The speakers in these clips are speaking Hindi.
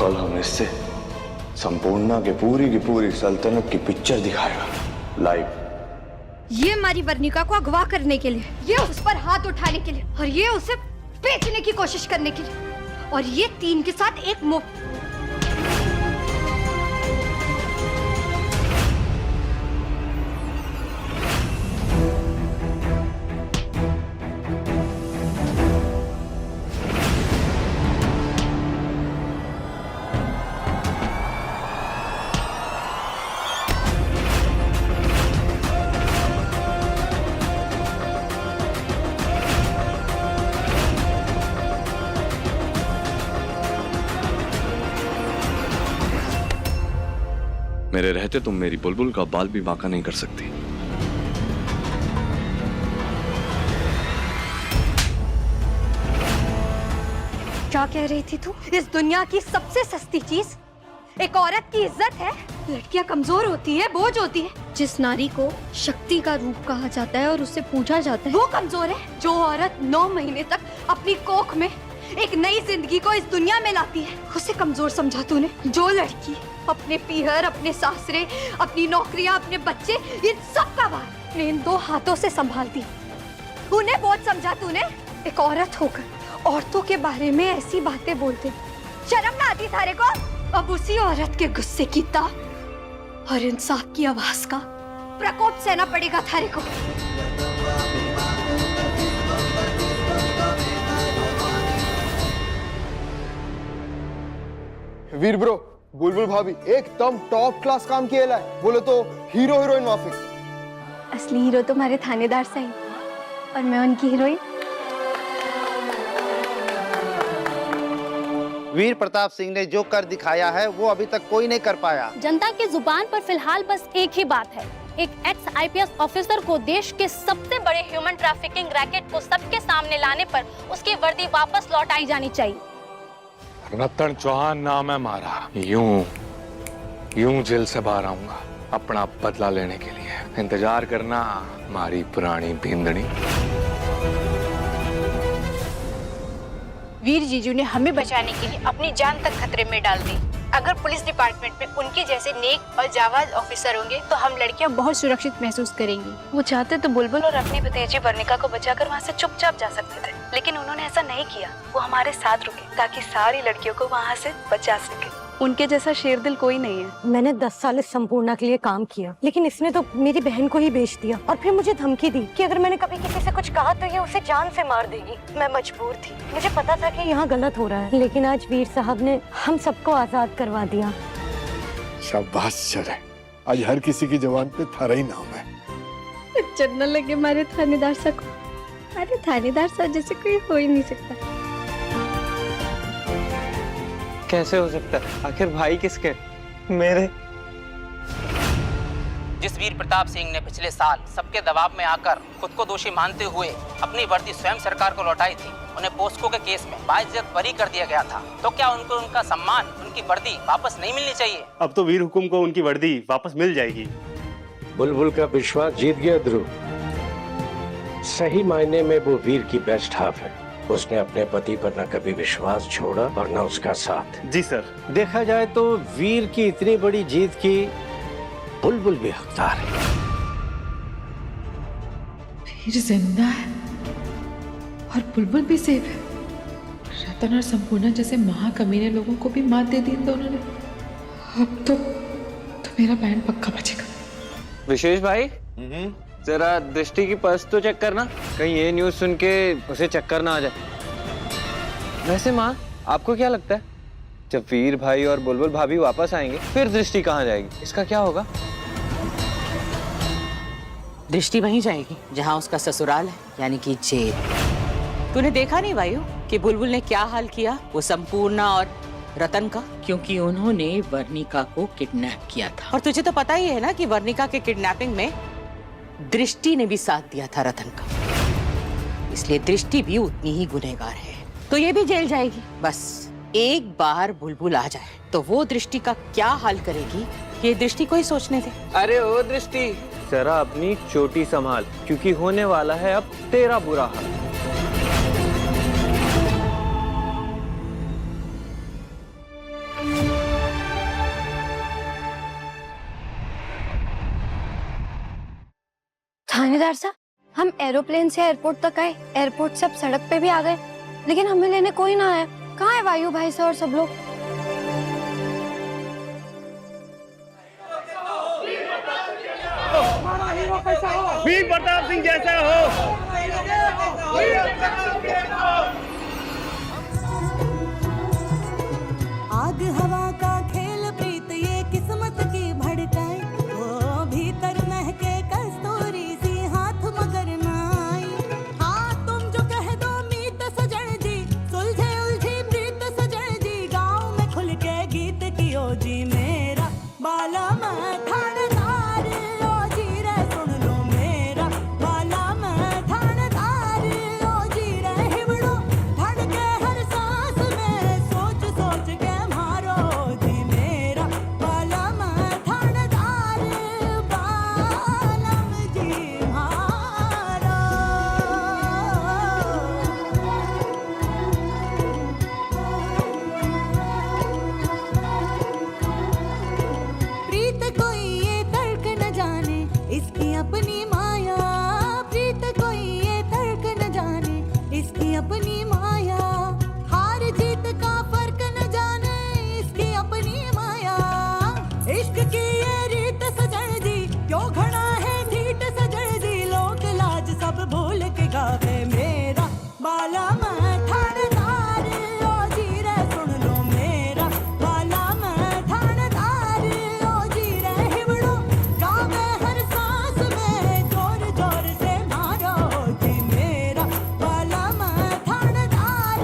कल हम इससे संपूर्णा की पूरी सल्तनत की पिक्चर दिखाएगा लाइव। ये हमारी वर्णिका को अगवा करने के लिए, ये उस पर हाथ उठाने के लिए और ये उसे बेचने की कोशिश करने के लिए, और ये तीन के साथ एक मुफ्त। मेरे रहते तुम मेरी बुलबुल का बाल भी बांका नहीं कर सकती। क्या कह रही थी तू? इस दुनिया की सबसे सस्ती चीज एक औरत की इज्जत है। लड़कियां कमजोर होती है, बोझ होती है। जिस नारी को शक्ति का रूप कहा जाता है और उससे पूछा जाता है, वो कमजोर है। जो औरत 9 महीने तक अपनी कोख में एक नई जिंदगी को इस दुनिया में लाती है, उसे कमजोर समझा तूने। जो लड़की अपने पीहर, अपने सासरे, अपनी नौकरियां, अपने बच्चे, इन सब का भार अपने इन 2 हाथों से संभालती, उन्हें बोझ समझा तूने। एक औरत होकर औरतों के बारे में ऐसी बातें बोलते, शर्म ना आती थारे को? अब उसी औरत के गुस्से की ताप और इंसाफ की आवाज का प्रकोप सहना पड़ेगा थारे को। वीर ब्रो, बुलबुल भाभी एकदम टॉप क्लास काम किया है। बोले तो हीरो हीरोइन माफिक। असली हीरो तुम्हारे थानेदार सही और मैं उनकी हीरोइन। वीर प्रताप सिंह ने जो कर दिखाया है वो अभी तक कोई नहीं कर पाया। जनता की जुबान पर फिलहाल बस एक ही बात है, एक एक्स IPS ऑफिसर को देश के सबसे बड़े ह्यूमन ट्रैफिकिंग रैकेट को सबके सामने लाने पर उसकी वर्दी वापस लौटाई जानी चाहिए। रतन चौहान नाम है हमारा। यूं जेल से बाहर आऊंगा अपना बदला लेने के लिए। इंतजार करना हमारी पुरानी बींदड़ी। वीर जीजू ने हमें बचाने के लिए अपनी जान तक खतरे में डाल दी। अगर पुलिस डिपार्टमेंट में उनके जैसे नेक और जाबाज ऑफिसर होंगे तो हम लड़कियां बहुत सुरक्षित महसूस करेंगी। वो चाहते तो बुलबुल और अपनी भतीजी वर्णिका को बचाकर वहाँ से चुपचाप जा सकते थे, लेकिन उन्होंने ऐसा नहीं किया। वो हमारे साथ रुके ताकि सारी लड़कियों को वहाँ से बचा सके। उनके जैसा शेरदिल कोई नहीं है। मैंने 10 साल इस संपूर्णा के लिए काम किया, लेकिन इसने तो मेरी बहन को ही बेच दिया और फिर मुझे धमकी दी कि अगर मैंने कभी किसी से कुछ कहा तो ये उसे जान से मार देगी। मैं मजबूर थी, मुझे पता था कि यहाँ गलत हो रहा है, लेकिन आज वीर साहब ने हम सबको आजाद करवा दिया। शाबाश चले, आज हर किसी की जबान पे थारा ही नाम है। चलने लगे हमारे थानेदार साहब को। अरे थानेदार साहब जैसे कोई हो ही नहीं सकता। कैसे हो सकता है? आखिर भाई किसके? मेरे। जिस वीर प्रताप सिंह ने पिछले साल सबके दबाव में आकर खुद को दोषी मानते हुए अपनी वर्दी स्वयं सरकार को लौटाई थी, उन्हें पोस्को के केस में बाइज्जत बरी कर दिया गया था। तो क्या उनको उनका सम्मान, उनकी वर्दी वापस नहीं मिलनी चाहिए? अब तो वीर हुकुम को उनकी वर्दी वापस मिल जाएगी। बुलबुल का विश्वास जीत गया ध्रुव। सही मायने में वो वीर की बेस्ट हाफ है। उसने अपने पति पर न कभी विश्वास छोड़ा और न उसका साथ। जी सर। देखा जाए तो वीर की इतनी बड़ी जीत की बुलबुल भी हकदार है। वीर जिंदा है और बुलबुल भी सेफ है। रतन और संपूर्णा जैसे महाकमीने लोगों को भी मात दे दी इन दोनों ने। अब तो मेरा बहन पक्का बचेगा। विशेष भाई, जरा दृष्टि की पर्स तो चेक करना, कहीं ये न्यूज़ सुन के उसे चक्कर ना आ जाए। वैसे माँ, आपको क्या लगता है जब वीर भाई और बुलबुल भाभी वापस आएंगे फिर दृष्टि कहाँ जाएगी? इसका क्या होगा? दृष्टि वहीं जाएगी जहाँ उसका ससुराल है, यानी कि जेल। तूने देखा नहीं वायु कि बुलबुल ने क्या हाल किया वो संपूर्णा और रतन का? क्योंकि उन्होंने वर्णिका को किडनैप किया था। और तुझे तो पता ही है ना कि वर्णिका के किडनैपिंग में दृष्टि ने भी साथ दिया था रतन का, इसलिए दृष्टि भी उतनी ही गुनहगार है। तो ये भी जेल जाएगी। बस एक बार बुलबुल आ जाए तो वो दृष्टि का क्या हाल करेगी ये दृष्टि को ही सोचने दे। अरे ओ दृष्टि, जरा अपनी चोटी संभाल, क्योंकि होने वाला है अब तेरा बुरा हाल। थानेदार साहब, हम एरोप्लेन से एयरपोर्ट तक आए, एयरपोर्ट से अब सड़क पे भी आ गए, लेकिन हमें लेने कोई ना आया। कहाँ है वायु भाई साहब और सब लोग? वीर प्रताप सिंह जैसा हो। आग हवा का खेल प्रीत ये किस्मत की भड़काए, वो भीतर महके कस्तूरी सी हाथ मगर ना आई। हाँ तुम जो कह दो मीत सजन जी, सुलझे उलझी प्रीत सजन जी, गाँव में खुल के गीत कियो जी मेरा बाला मैं थानेदार, ओ जी रे सुन लो मेरा बाला मैं थानेदार, ओ जी रे हिमड़ो धड़के हर सांस में, सोच सोच के मारो जी मेरा बाला मैं थानेदार, बालम जी मारो। प्रीत कोई ये तर्क न जाने इसकी अपनी माया, प्रीत कोई ये तर्क न जाने इसकी अपनी माया, हार जीत का फर्क न जाने इसकी अपनी माया। इश्क की ये रीत सजन जी, क्यों खड़ा है ठीठ सजन जी, लोक लाज सब भूल के गावे मेरा बाला मैं थानेदार, ओ जी रे सुन लो मेरा बाला मैं थानेदार, ओ जी रे हिमड़ो गावे हर सांस में, जोर जोर से मारो जी मेरा बाला मैं थानेदार,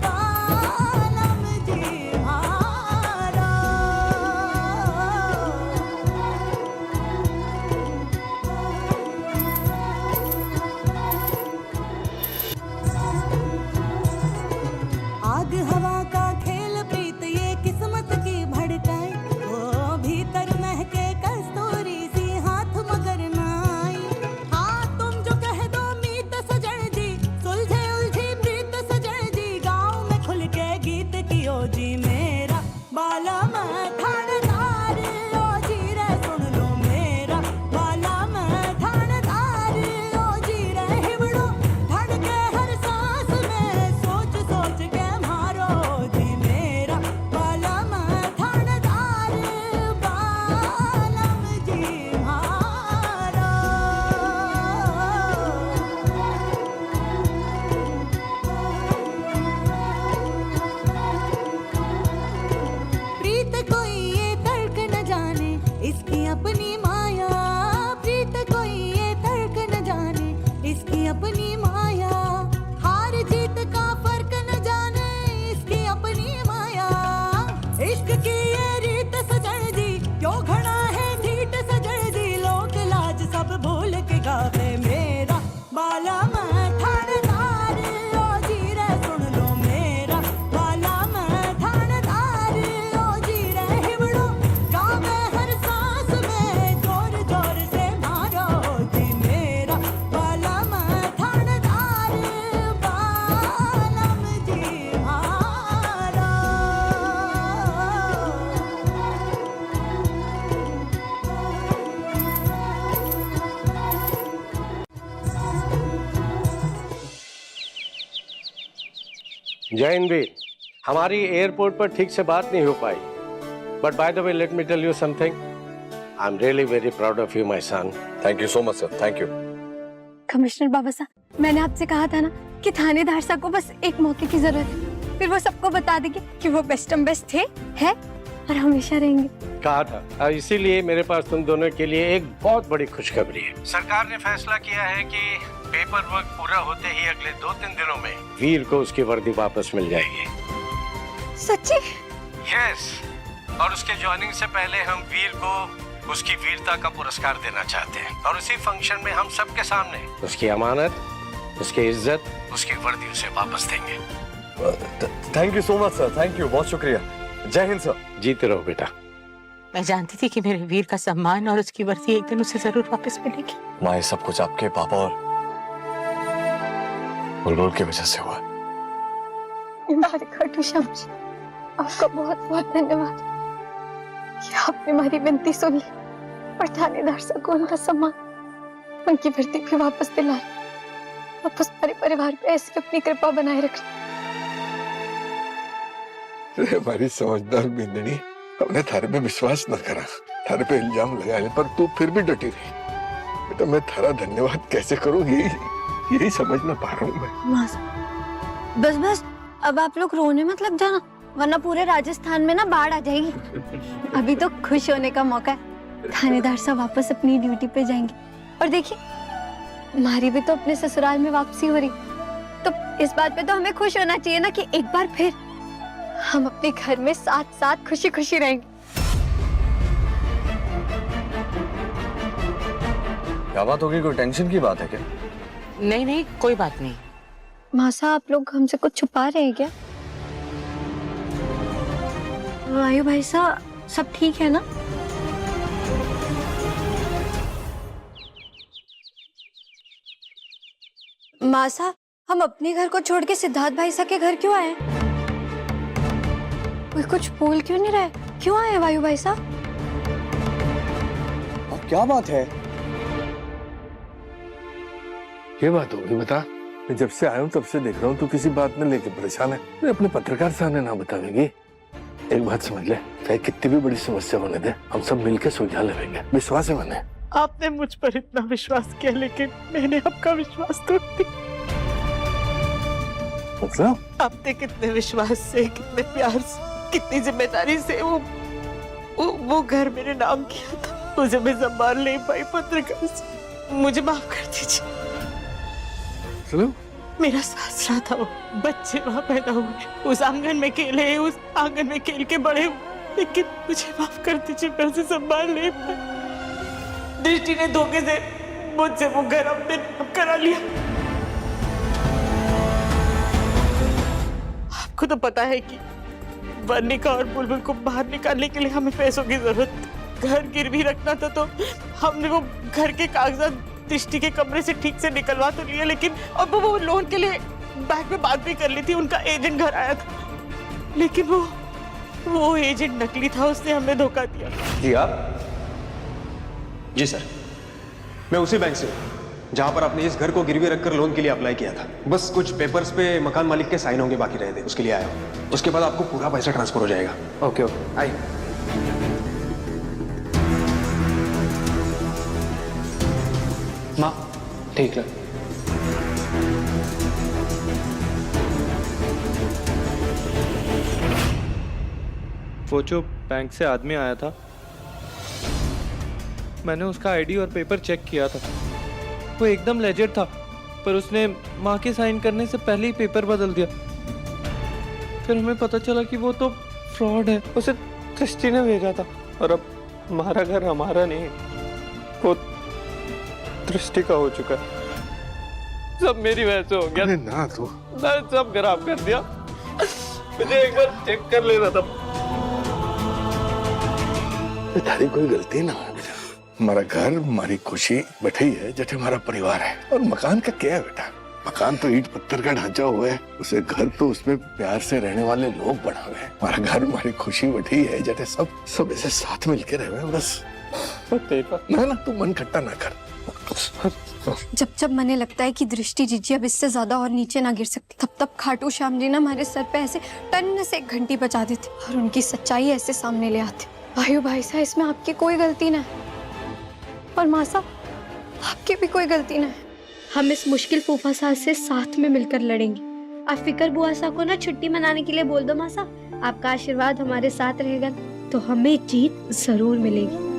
बालम जी मारो। आग हवा का खेल प्रीत ये किस्मत की भड़काए, वो भीतर महके कस्तूरी सी हाथ मगर ना आई। हाँ तुम जो कह दो मीत सजन जी, सुलझे उलझी प्रीत सजन जी, गाँव में खुल के गीत कियो जी मेरा बाला मैं थानेदार, ओ जी रे सुन लो मेरा बाला मैं थानेदार, ओ जी रे हिमड़ो धड़के हर सांस में, सोच सोच के मारो जी मेरा बाला मैं थानेदार, बालम जी मारो। प्रीत कोई ये तर्क न जाने इसकी अपनी माया, प्रीत कोई ये तर्क न जाने इसकी अपनी माया, हार जीत का फर्क न जाने इसकी अपनी माया। इश्क की ये रीत सजन जी, क्यों खड़ा है ठीठ सजन जी, लोक लाज सब भूल के गावे मेरा बाला मैं थानेदार, ओ जी रे सुन लो मेरा बाला मैं थानेदार, ओ जी रे हिमड़ो गावे हर सांस में, जोर जोर से मारो जी मेरा बाला मैं थानेदार, बालम जी मारो। जय हिंद वीर, हमारी एयरपोर्ट पर ठीक से बात नहीं हो पाई, but by the way let me tell you something, I am really very proud of you my son. Thank you so much sir, thank you. Commissioner Baba Saheb, मैंने आपसे कहा था ना कि थानेदार साहब को बस एक मौके की जरूरत है, फिर वो सबको बता देंगे कि वो बेस्ट थे, है और हमेशा रहेंगे। कहा था, इसीलिए मेरे पास तुम दोनों के लिए एक बहुत बड़ी खुशखबरी है। सरकार ने फैसला किया है कि पेपर वर्क पूरा होते ही अगले 2-3 दिनों में वीर को उसकी वर्दी वापस मिल जाएगी। सच्ची? यस, और उसके ज्वाइनिंग से पहले हम वीर को उसकी वीरता का पुरस्कार देना चाहते हैं, और उसी फंक्शन में हम सबके सामने उसकी अमानत, उसकी इज्जत, उसकी वर्दी उसे वापस देंगे। Thank you so much sir, thank you, बहुत शुक्रिया। जय हिंद सर। जीते रहो बेटा। मैं जानती थी कि मेरे वीर का सम्मान और उसकी वर्दी एक दिन उसे जरूर वापस मिलेगी। माँ, ये सब कुछ आपके पापा और बुलबुल की वजह से हुआ। खाटू श्याम जी, आपका बहुत बहुत धन्यवाद कि आपने हमारी विनती सुन ली और थानेदार साहब को उनका सम्मान उनकी वर्दी भी वापस दिला, वापस हमारे परिवार पे ऐसी अपनी कृपा बनाए रखना। हमारी समझदार बिंदनी, हमने थारे पे विश्वास न करा, थारे पे इल्जाम लगाए, पर तू फिर भी डटी रही। बेटा मैं थारा धन्यवाद कैसे करूं, यही समझ ना पा रहा हूं मैं। बस बस अब आप लोग रोने मत लग जाना, वरना पूरे राजस्थान में ना बाढ़ आ जाएगी। अभी तो खुश होने का मौका है, थानेदार साहब वापस अपनी ड्यूटी पे जाएंगे। और देखिए हमारी भी तो अपने ससुराल में वापसी हो रही, तो इस बात पे तो हमें खुश होना चाहिए ना कि एक बार फिर हम अपने घर में साथ साथ खुशी खुशी रहेंगे। क्या बात होगी, कोई टेंशन की बात है क्या? नहीं नहीं कोई बात नहीं। मासा आप लोग हमसे कुछ छुपा रहे हैं क्या? वायु भाई साहब सब ठीक है ना? मासा हम अपने घर को छोड़ के सिद्धार्थ भाई साहब के घर क्यों आए? कोई कुछ बोल क्यों नहीं रहा है? क्यों आए वायु भाई साहब? अब क्या बात है? ये बात होगी, बता। मैं जब से आया हूँ तब से देख रहा हूँ तू किसी बात में लेके परेशान है। तो अपने पत्रकार सामने ना बतावेगी। एक बात समझ ले, चाहे कितनी भी बड़ी समस्या होने दे, हम सब मिलकर सुलझा लेंगे। विश्वास है मैंने। आपने मुझ पर इतना विश्वास किया, लेकिन मैंने आपका विश्वास तोड़ दिया। मतलब? आपने कितने विश्वास से, कितने प्यार से, कितनी जिम्मेदारी से वो घर मेरे नाम किया था, मुझे मैं संभाल नहीं पाई पत्रकार से। मुझे माफ कर दीजिए। चलो मेरा सासरा था, वो बच्चे वहाँ पैदा हुए, उस आंगन में खेले, उस आंगन में खेल के बड़े हुए, लेकिन मुझे माफ कर दीजिए, मैं उसे संभाल नहीं पाई। दृष्टि ने धोखे से मुझसे वो घर अपने नाम करा लिया। आपको तो पता है कि वर्णिका और बुलबुल को बाहर निकालने के लिए हमें पैसों की जरूरत थी। घर गिरवी रखना था, तो हमने वो घर के कागजात दृष्टि के कमरे से ठीक से निकलवा तो लिए, लेकिन अब वो लोन के लिए बैंक में बात भी कर ली थी। उनका एजेंट घर आया था, लेकिन वो एजेंट नकली था, उसने हमें धोखा दिया। जी आप? जी सर, मैं उसी बैंक से हूँ जहाँ पर आपने इस घर को गिरवी रखकर लोन के लिए अप्लाई किया था। बस कुछ पेपर्स पे मकान मालिक के साइन होंगे बाकी रहे थे, उसके लिए आया हूँ। उसके बाद आपको पूरा पैसा ट्रांसफर हो जाएगा। ओके ओके, आइए। माँ ठीक है। वो जो बैंक से आदमी आया था, मैंने उसका आईडी और पेपर चेक किया था, वो एकदम लेजिट था, पर उसने माँ के साइन करने से पहले ही पेपर बदल दिया। फिर हमें पता चला कि वो तो फ्रॉड है, उसे दृष्टि ने भेजा था। और अब हमारा घर हमारा नहीं, वो दृष्टि का हो चुका है। सब मेरी वजह से हो गया। अरे ना तो सब खराब कर दिया। मुझे एक बार चेक कर लेना था। थारी कोई गलती ना है बेटा। हमारा घर, हमारी खुशी बैठी है, जैसे हमारा परिवार है। और मकान का क्या है बेटा? मकान तो ईंट पत्थर का ढांचा हुआ है, उसे घर तो उसमें प्यार से रहने वाले लोग बना हुए हैं। हमारा घर, हमारी खुशी बैठी है, जैसे सब ऐसे साथ मिलके रहे। बस ना तू मन खट्टा ना कर। जब जब मने लगता है कि दृष्टि जीजी अब इससे ज्यादा और नीचे ना गिर सकती, तब तब खाटू श्याम जी ना हमारे सर पे ऐसे टन से एक घंटी बजा देते और उनकी सच्चाई ऐसे सामने ले आते। भाई भाई साहब, इसमें आपकी कोई गलती ना है, और माँ साहब आपकी भी कोई गलती ना है। हम इस मुश्किल फूफा साहब से साथ में मिलकर लड़ेंगे। आप फिकर बुआ साहब को ना छुट्टी मनाने के लिए बोल दो। माँ साहब आपका आशीर्वाद हमारे साथ रहेगा तो हमें जीत जरूर मिलेगी।